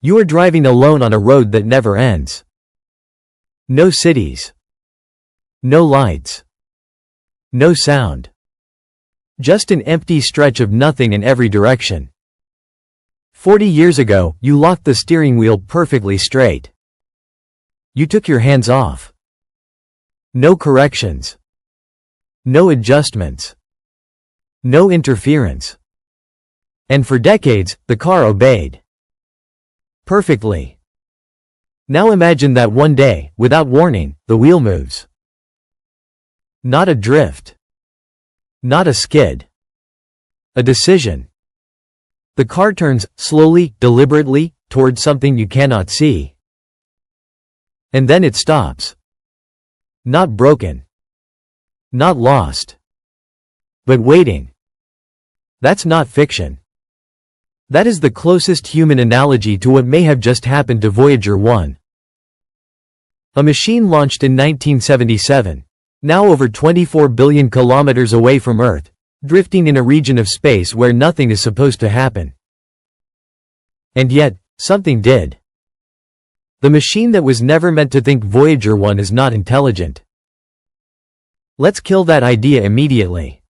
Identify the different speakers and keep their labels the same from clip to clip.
Speaker 1: You are driving alone on a road that never ends. No cities. No lights. No sound. Just an empty stretch of nothing in every direction. 40 years ago, you locked the steering wheel perfectly straight. You took your hands off. No corrections. No adjustments. No interference. And for decades, the car obeyed. Perfectly. Now imagine that one day, without warning, the wheel moves. Not a drift. Not a skid. A decision. The car turns, slowly, deliberately, towards something you cannot see. And then it stops. Not broken. Not lost. But waiting. That's not fiction. That is the closest human analogy to what may have just happened to Voyager 1. A machine launched in 1977, now over 24 billion kilometers away from Earth, drifting in a region of space where nothing is supposed to happen. And yet, something did. The machine that was never meant to think Voyager 1 is not intelligent. Let's kill that idea immediately.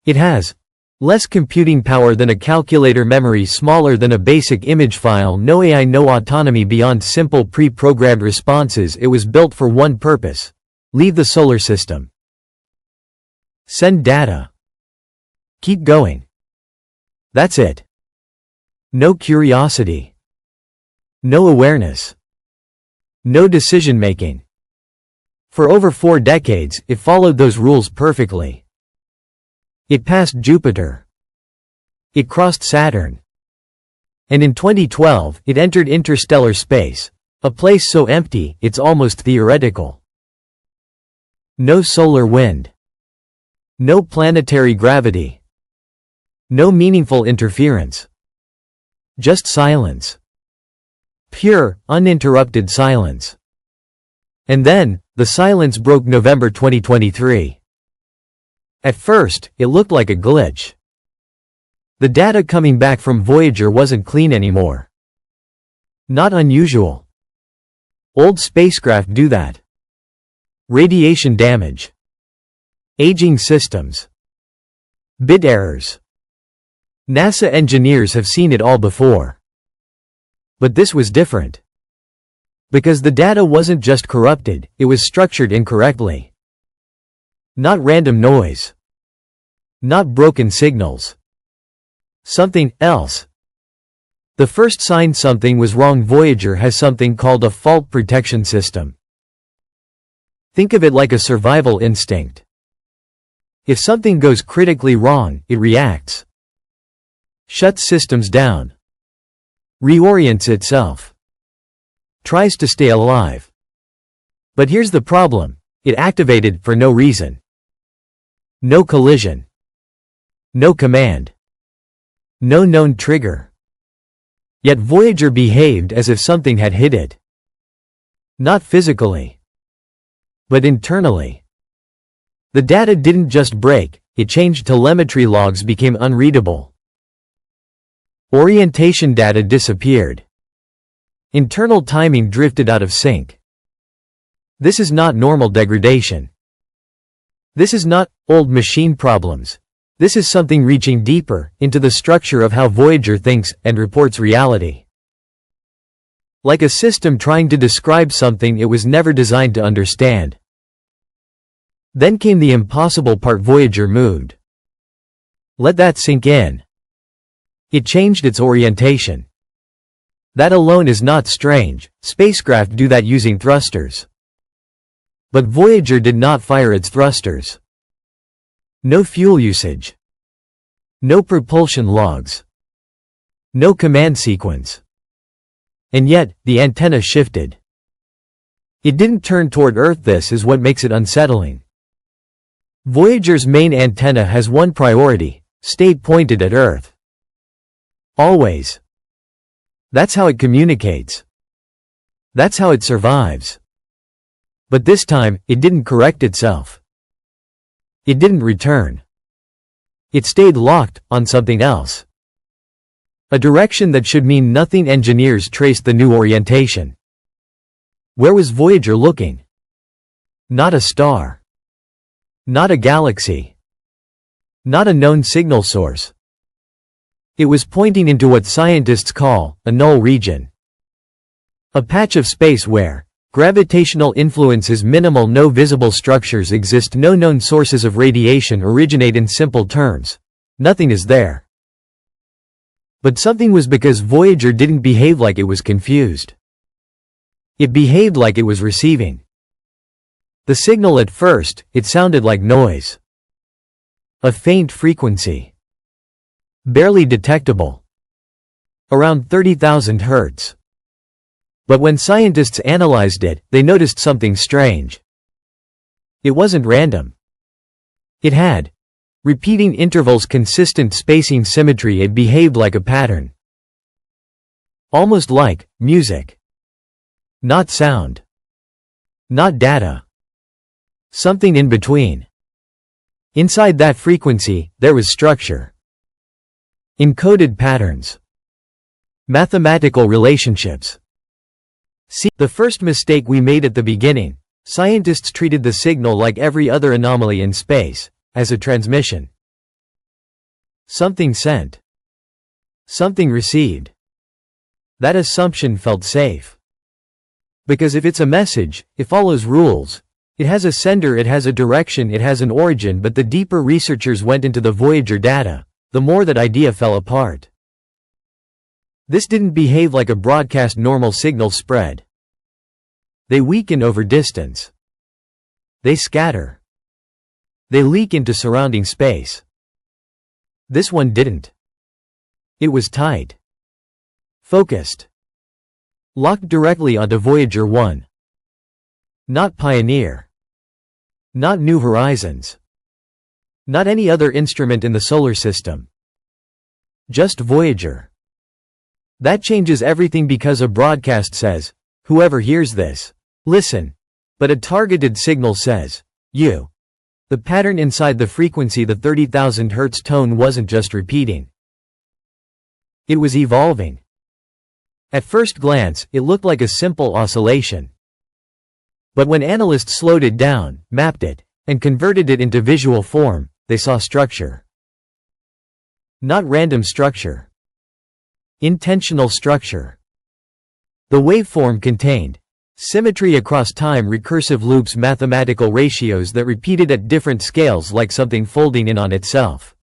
Speaker 1: It has less computing power than a calculator, memory smaller than a basic image file, no AI, no autonomy beyond simple pre-programmed responses. It was built for one purpose: leave the solar system. Send data. Keep going. That's it. No curiosity. No awareness. No decision-making. For over 4 decades, it followed those rules perfectly. It passed Jupiter. It crossed Saturn. And in 2012, it entered interstellar space, a place so empty, it's almost theoretical. No solar wind. No planetary gravity. No meaningful interference. Just silence. Pure, uninterrupted silence. And then, the silence broke November 2023. At first, it looked like a glitch. The data coming back from Voyager wasn't clean anymore. Not unusual. Old spacecraft do that. Radiation damage. Aging systems. Bit errors. NASA engineers have seen it all before. But this was different. Because the data wasn't just corrupted, it was structured incorrectly. Not random noise. Not broken signals. Something else. The first sign something was wrong. Voyager has something called a fault protection system. Think of it like a survival instinct. If something goes critically wrong, it reacts. Shuts systems down. Reorients itself. Tries to stay alive. But here's the problem. It activated for no reason. No collision. No command. No known trigger. Yet Voyager behaved as if something had hit it. Not physically. But internally. The data didn't just break, it changed. Telemetry logs became unreadable. Orientation data disappeared. Internal timing drifted out of sync. This is not normal degradation. This is not old machine problems. This is something reaching deeper into the structure of how Voyager thinks and reports reality. Like a system trying to describe something it was never designed to understand. Then came the impossible part: Voyager moved. Let that sink in. It changed its orientation. That alone is not strange. Spacecraft do that using thrusters. But Voyager did not fire its thrusters. No fuel usage. No propulsion logs. No command sequence. And yet, the antenna shifted. It didn't turn toward Earth. This is what makes it unsettling. Voyager's main antenna has one priority: stay pointed at Earth. Always. That's how it communicates. That's how it survives. But this time, it didn't correct itself. It didn't return. It stayed locked on something else. A direction that should mean nothing. Engineers traced the new orientation. Where was Voyager looking? Not a star. Not a galaxy. Not a known signal source. It was pointing into what scientists call a null region. A patch of space where gravitational influence is minimal, no visible structures exist, no known sources of radiation originate. In simple terms, nothing is there. But something was, because Voyager didn't behave like it was confused. It behaved like it was receiving. The signal, at first, it sounded like noise. A faint frequency. Barely detectable. Around 30,000 Hz. But when scientists analyzed it, they noticed something strange. It wasn't random. It had repeating intervals, consistent spacing, symmetry. It behaved like a pattern. Almost like music. Not sound. Not data. Something in between. Inside that frequency, there was structure. Encoded patterns. Mathematical relationships. See, the first mistake we made at the beginning. Scientists treated the signal like every other anomaly in space, as a transmission. Something sent. Something received. That assumption felt safe. Because if it's a message, it follows rules. It has a sender, it has a direction, it has an origin. But the deeper researchers went into the Voyager data, the more that idea fell apart. This didn't behave like a broadcast normal signal spread. They weaken over distance. They scatter. They leak into surrounding space. This one didn't. It was tight. Focused. Locked directly onto Voyager 1. Not Pioneer. Not New Horizons. Not any other instrument in the solar system. Just Voyager. That changes everything, because a broadcast says, whoever hears this, listen. But a targeted signal says, you. The pattern inside the frequency, the 30,000 Hz tone, wasn't just repeating. It was evolving. At first glance, it looked like a simple oscillation. But when analysts slowed it down, mapped it, and converted it into visual form, they saw structure. Not random structure. Intentional structure. The waveform contained symmetry across time, recursive loops, mathematical ratios that repeated at different scales, like something folding in on itself.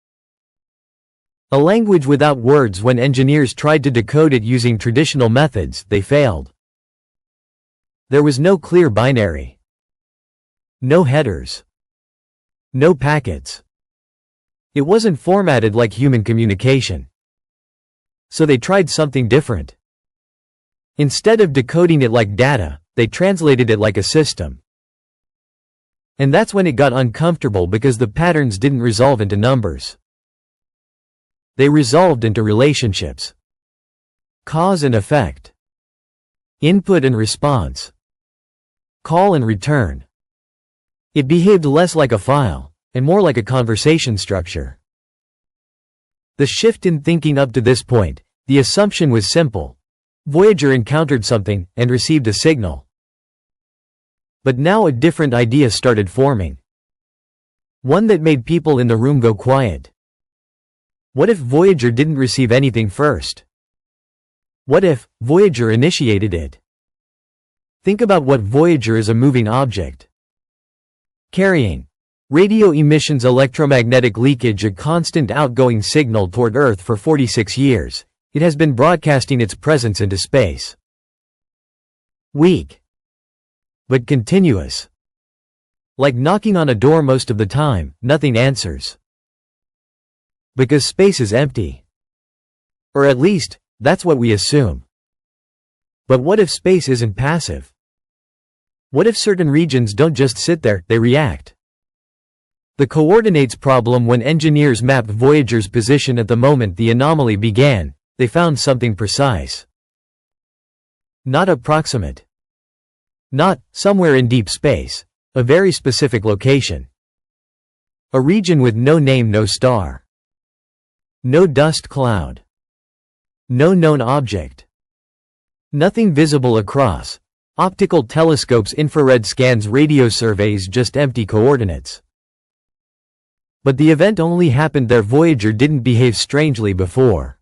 Speaker 1: A language without words. When engineers tried to decode it using traditional methods, they failed. There was no clear binary. No headers. No packets. It wasn't formatted like human communication. So they tried something different. Instead of decoding it like data, they translated it like a system. And that's when it got uncomfortable, because the patterns didn't resolve into numbers. They resolved into relationships. Cause and effect. Input and response. Call and return. It behaved less like a file, and more like a conversation structure. The shift in thinking up to this point, the assumption was simple. Voyager encountered something, and received a signal. But now a different idea started forming. One that made people in the room go quiet. What if Voyager didn't receive anything first? What if Voyager initiated it? Think about what Voyager is: a moving object. Carrying radio emissions, electromagnetic leakage, a constant outgoing signal toward Earth. For 46 years, it has been broadcasting its presence into space. Weak. But continuous. Like knocking on a door. Most of the time, nothing answers. Because space is empty. Or at least, that's what we assume. But what if space isn't passive? What if certain regions don't just sit there, they react? The coordinates problem. When engineers mapped Voyager's position at the moment the anomaly began, they found something precise. Not approximate. Not somewhere in deep space. A very specific location. A region with no name, no star. No dust cloud. No known object. Nothing visible across. Optical telescopes, infrared scans, radio surveys, just empty coordinates. But the event only happened there. Voyager didn't behave strangely before.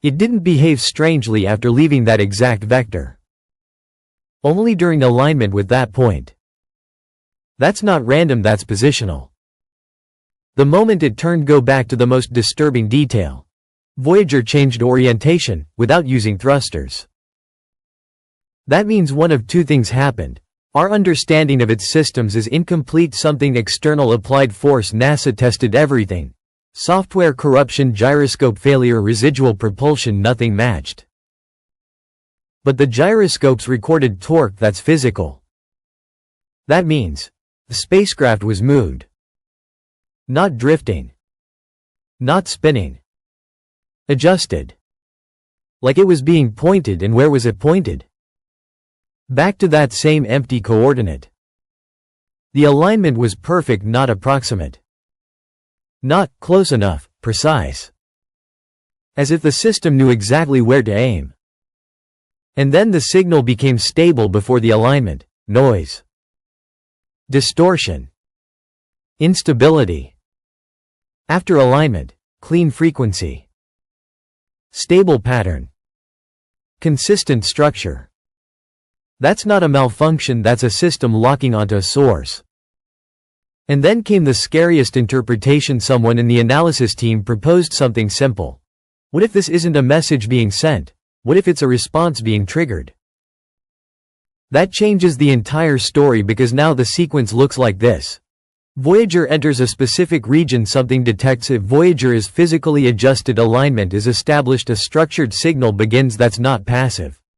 Speaker 1: It didn't behave strangely after leaving that exact vector. Only during alignment with that point. That's not random, that's positional. The moment it turned, go back to the most disturbing detail. Voyager changed orientation, without using thrusters. That means one of two things happened. Our understanding of its systems is incomplete. Something external applied force. NASA tested everything. Software corruption, gyroscope failure, residual propulsion, nothing matched. But the gyroscopes recorded torque that's physical. That means the spacecraft was moved. Not drifting. Not spinning. Adjusted. Like it was being pointed. And where was it pointed? Back to that same empty coordinate. The alignment was perfect, not approximate. Not close enough, precise. As if the system knew exactly where to aim. And then the signal became stable before the alignment. Noise. Distortion. Instability. After alignment, clean frequency. Stable pattern. Consistent structure. That's not a malfunction, that's a system locking onto a source. And then came the scariest interpretation. Someone in the analysis team proposed something simple. What if this isn't a message being sent? What if it's a response being triggered? That changes the entire story, because now the sequence looks like this. Voyager enters a specific region, something detects it. Voyager is physically adjusted, alignment is established, a structured signal begins. That's not passive.